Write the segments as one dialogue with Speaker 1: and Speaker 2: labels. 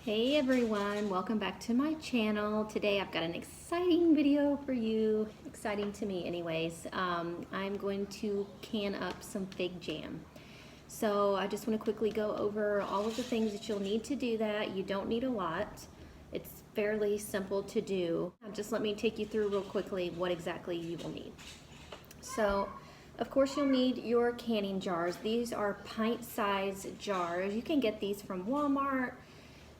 Speaker 1: Hey everyone, welcome back to my channel. Today I've got an exciting video for you, exciting to me anyways. I'm going to can up some fig jam. So I just want to quickly go over all of the things that you'll need to do that. You don't need a lot. It's fairly simple to do. Just let me take you through real quickly what exactly you will need. So of course you'll need your canning jars. These are pint-sized jars. You can get these from Walmart.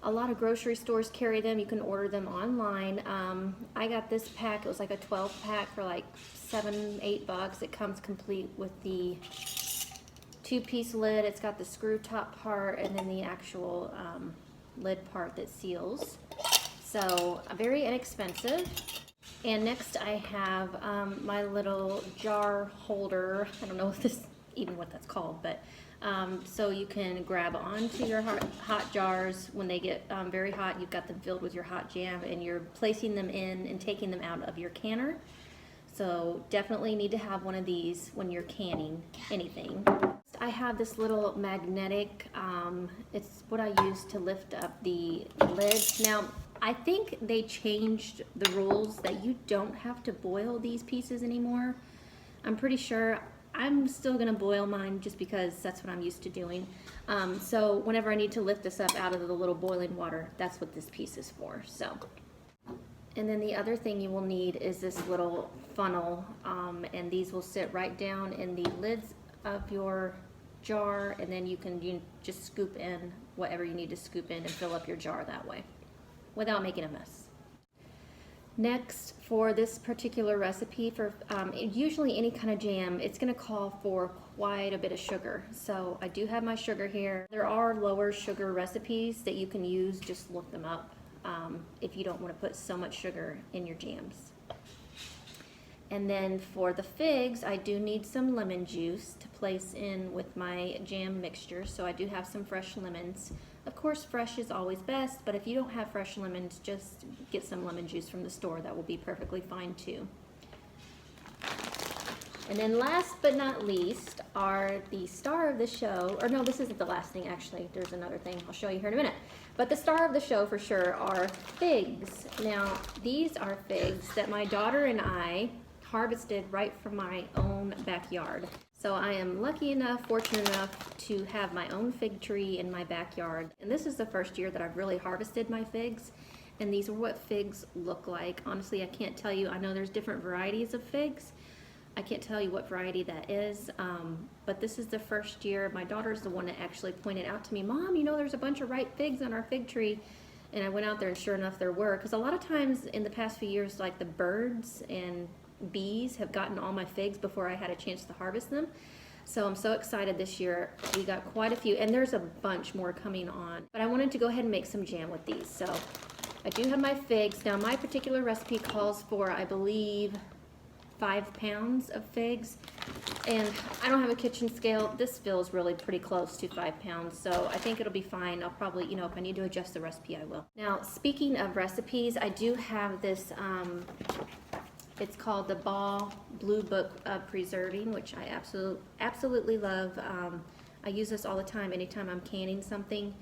Speaker 1: A lot of grocery stores carry them. You can order them online. I got this pack. It was like a 12 pack for like $7-8. It comes complete with the 2-piece lid. It's got the screw top part and then the actual lid part that seals. So very inexpensive. And next I have my little jar holder. I don't know if this even what that's called, but so you can grab onto your hot jars when they get very hot. You've got them filled with your hot jam and you're placing them in and taking them out of your canner. So definitely need to have one of these when you're canning anything. I have this little magnetic, it's what I use to lift up the lids. Now I think they changed the rules that you don't have to boil these pieces anymore. I'm pretty sure. I'm still gonna boil mine just because that's what I'm used to doing. So whenever I need to lift this up out of the little boiling water, that's what this piece is for. So, and then the other thing you will need is this little funnel, and these will sit right down in the lids of your jar, and then you just scoop in whatever you need to scoop in and fill up your jar that way without making a mess. Next, for this particular recipe, for usually any kind of jam, it's going to call for quite a bit of sugar. So I do have my sugar here. There are lower sugar recipes that you can use. Just look them up if you don't want to put so much sugar in your jams. And then for the figs, I do need some lemon juice to place in with my jam mixture. So I do have some fresh lemons. Of course, fresh is always best, but if you don't have fresh lemons, just get some lemon juice from the store. That will be perfectly fine too. And then last but not least are the star of the show, or no, this isn't the last thing actually. There's another thing I'll show you here in a minute. But the star of the show for sure are figs. Now, these are figs that my daughter and I harvested right from my own backyard. So I am lucky enough, fortunate enough to have my own fig tree in my backyard. And this is the first year that I've really harvested my figs. And these are what figs look like. Honestly, I can't tell you. I know there's different varieties of figs. I can't tell you what variety that is. But this is the first year. My daughter's the one that actually pointed out to me, Mom, you know there's a bunch of ripe figs on our fig tree. And I went out there and sure enough there were. Because a lot of times in the past few years, like the birds and bees have gotten all my figs before I had a chance to harvest them. So I'm so excited this year. We got quite a few, and there's a bunch more coming on. But I wanted to go ahead and make some jam with these. So I do have my figs. Now my particular recipe calls for, I believe, 5 pounds of figs. And I don't have a kitchen scale. This feels really pretty close to 5 pounds. So I think it'll be fine. I'll probably, if I need to adjust the recipe, I will. Now, speaking of recipes, I do have this, it's called the Ball Blue Book of Preserving, which I absolutely love. I use this all the time, anytime I'm canning something.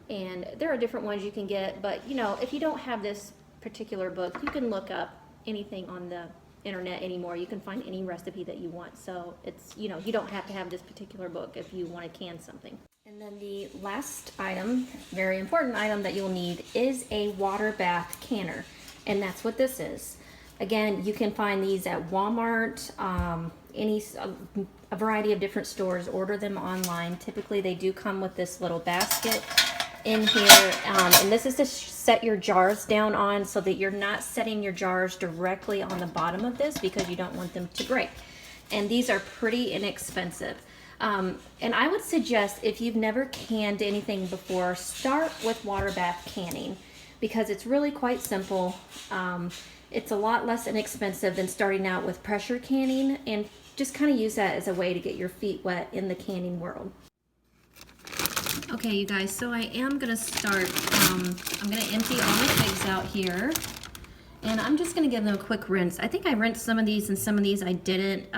Speaker 1: And there are different ones you can get, but if you don't have this particular book, you can look up anything on the internet anymore. You can find any recipe that you want. So it's, you don't have to have this particular book if you want to can something. And then the last item, very important item that you'll need is a water bath canner. And that's what this is. Again, you can find these at Walmart, a variety of different stores. Order them online. Typically, they do come with this little basket in here, and this is to set your jars down on so that you're not setting your jars directly on the bottom of this because you don't want them to break. And these are pretty inexpensive. And I would suggest if you've never canned anything before, start with water bath canning because it's really quite simple. It's a lot less inexpensive than starting out with pressure canning, and just kind of use that as a way to get your feet wet in the canning world. Okay, you guys, so I am going to start, I'm going to empty all the figs out here, and I'm just going to give them a quick rinse. I think I rinsed some of these and some of these I didn't,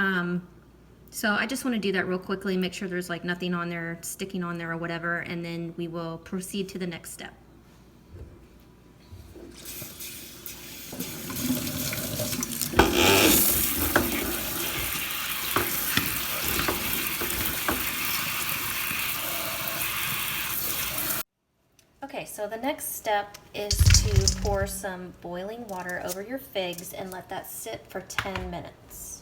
Speaker 1: so I just want to do that real quickly, make sure there's like nothing on there, sticking on there or whatever, and then we will proceed to the next step. Okay, so the next step is to pour some boiling water over your figs and let that sit for 10 minutes.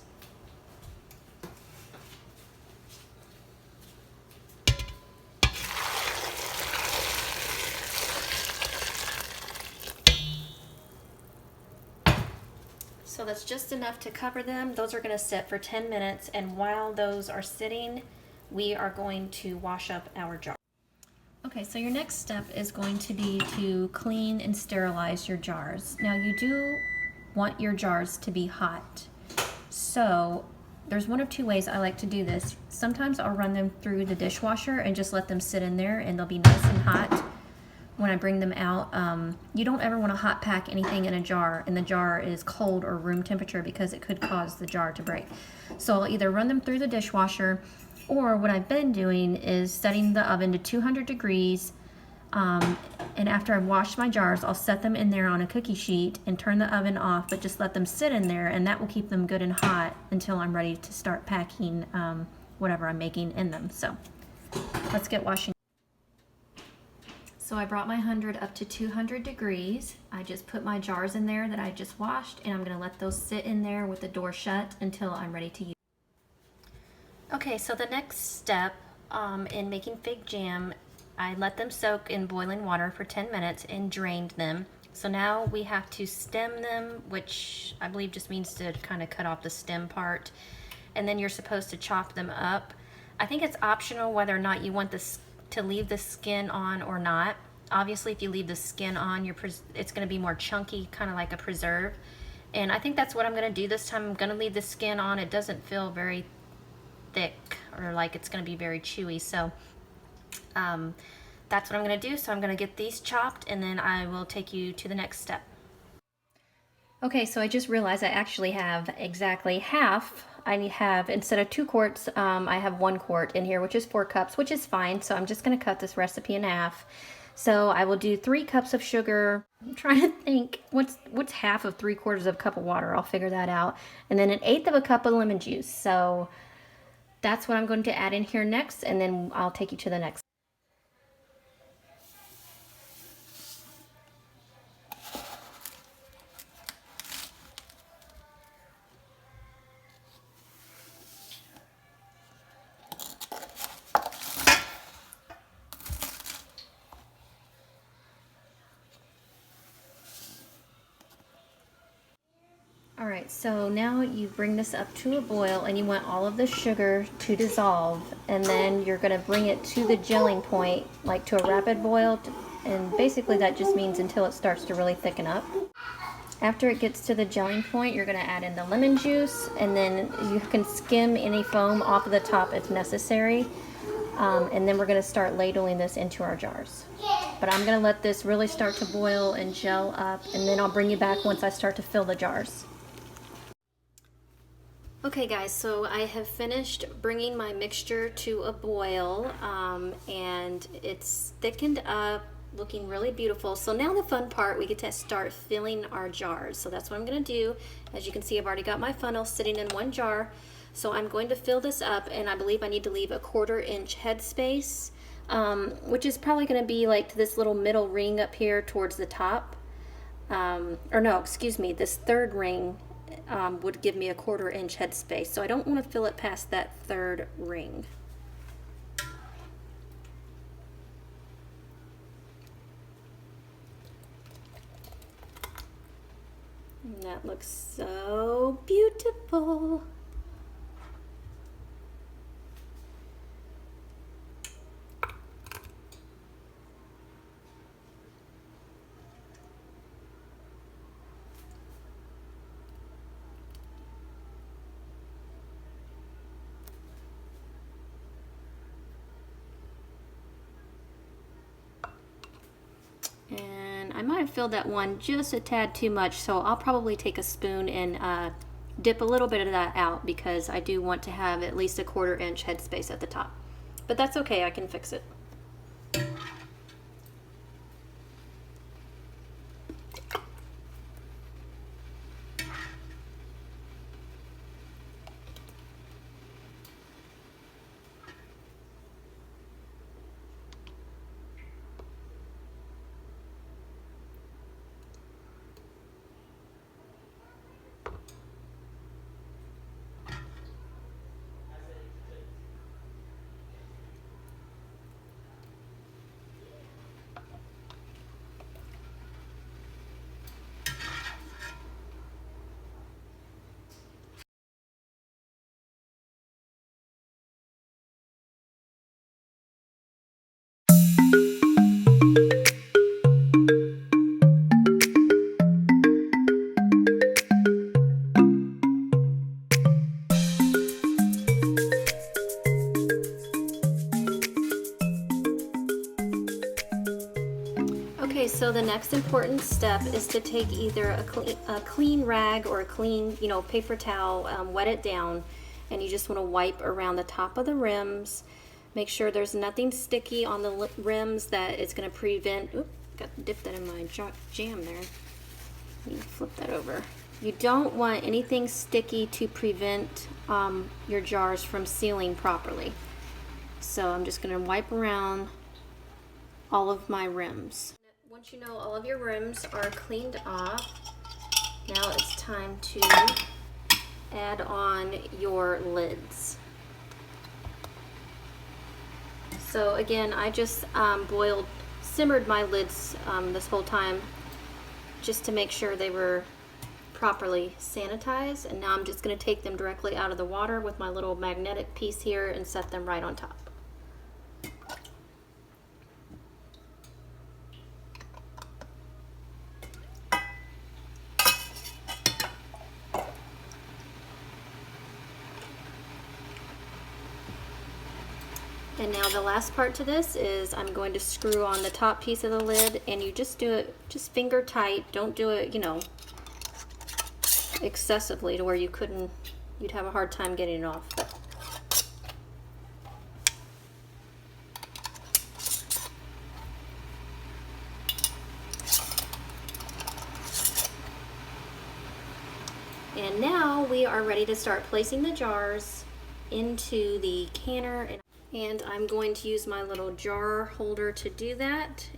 Speaker 1: So that's just enough to cover them. Those are going to sit for 10 minutes, and while those are sitting, we are going to wash up our jar. Okay, so your next step is going to be to clean and sterilize your jars. Now you do want your jars to be hot. So there's one of two ways I like to do this. Sometimes I'll run them through the dishwasher and just let them sit in there and they'll be nice and hot when I bring them out. You don't ever want to hot pack anything in a jar and the jar is cold or room temperature because it could cause the jar to break. So I'll either run them through the dishwasher, or what I've been doing is setting the oven to 200 degrees, and after I've washed my jars, I'll set them in there on a cookie sheet and turn the oven off, but just let them sit in there, and that will keep them good and hot until I'm ready to start packing whatever I'm making in them. So let's get washing. So I brought my 100 up to 200 degrees. I just put my jars in there that I just washed, and I'm going to let those sit in there with the door shut until I'm ready to use. Okay, so the next step in making fig jam, I let them soak in boiling water for 10 minutes and drained them. So now we have to stem them, which I believe just means to kind of cut off the stem part. And then you're supposed to chop them up. I think it's optional whether or not you want this to leave the skin on or not. Obviously, if you leave the skin on, it's going to be more chunky, kind of like a preserve. And I think that's what I'm going to do this time. I'm going to leave the skin on. It doesn't feel very thick or like it's going to be very chewy, so that's what I'm going to do. So I'm going to get these chopped and then I will take you to the next step. Okay, so I just realized I actually have exactly half. I have, instead of 2 quarts, I have 1 quart in here, which is 4 cups, which is fine. So I'm just going to cut this recipe in half. So I will do 3 cups of sugar. I'm trying to think what's half of 3/4 of a cup of water. I'll figure that out. And then 1/8 of a cup of lemon juice. So that's what I'm going to add in here next, and then I'll take you to the next. Alright, so now you bring this up to a boil and you want all of the sugar to dissolve, and then you're going to bring it to the gelling point, like to a rapid boil, and basically that just means until it starts to really thicken up. After it gets to the gelling point, you're going to add in the lemon juice, and then you can skim any foam off of the top if necessary. And then we're going to start ladling this into our jars. But I'm going to let this really start to boil and gel up, and then I'll bring you back once I start to fill the jars. Okay guys, so I have finished bringing my mixture to a boil, and it's thickened up, looking really beautiful. So now the fun part, we get to start filling our jars. So that's what I'm going to do. As you can see, I've already got my funnel sitting in one jar. So I'm going to fill this up, and I believe I need to leave a 1/4 inch headspace, which is probably going to be like to this little middle ring up here towards the top. Or no, excuse me, this third ring would give me a 1/4 inch headspace. So I don't want to fill it past that third ring. And that looks so beautiful. And I might have filled that one just a tad too much, so I'll probably take a spoon and dip a little bit of that out, because I do want to have at least a 1/4 inch headspace at the top. But that's okay, I can fix it. the next important step is to take either a clean rag or a clean, paper towel, wet it down, and you just want to wipe around the top of the rims. Make sure there's nothing sticky on the rims that it's going to prevent, oop, got to dip that in my jam there. Let me flip that over. You don't want anything sticky to prevent your jars from sealing properly. So I'm just going to wipe around all of my rims. Once you know all of your rims are cleaned off, now it's time to add on your lids. So again, I just simmered my lids this whole time just to make sure they were properly sanitized, and now I'm just going to take them directly out of the water with my little magnetic piece here and set them right on top. And now the last part to this is I'm going to screw on the top piece of the lid, and you just do it just finger tight. Don't do it, excessively to where you'd have a hard time getting it off. And now we are ready to start placing the jars into the canner. And I'm going to use my little jar holder to do that.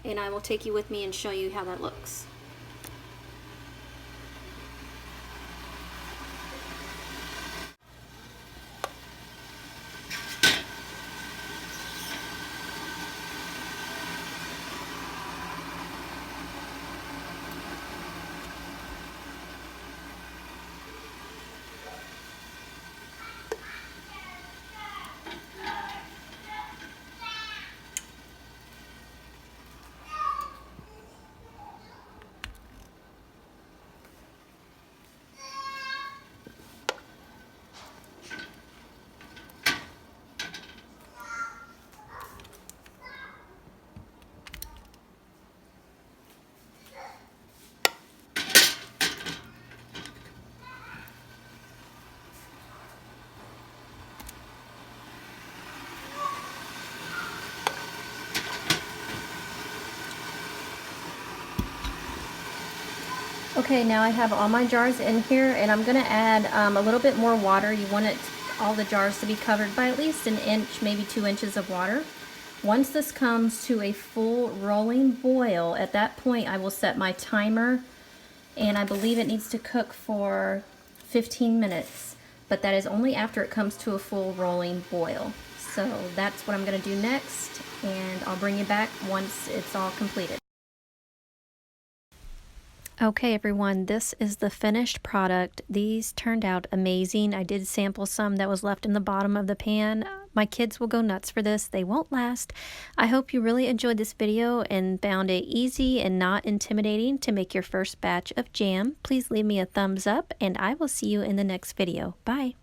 Speaker 1: And I will take you with me and show you how that looks. Okay, now I have all my jars in here, and I'm going to add a little bit more water. You want all the jars to be covered by at least an inch, maybe 2 inches of water. Once this comes to a full rolling boil, at that point I will set my timer, and I believe it needs to cook for 15 minutes, but that is only after it comes to a full rolling boil. So that's what I'm going to do next, and I'll bring you back once it's all completed. Okay everyone, this is the finished product. These turned out amazing. I did sample some that was left in the bottom of the pan. My kids will go nuts for this. They won't last. I hope you really enjoyed this video and found it easy and not intimidating to make your first batch of jam. Please leave me a thumbs up, and I will see you in the next video. Bye.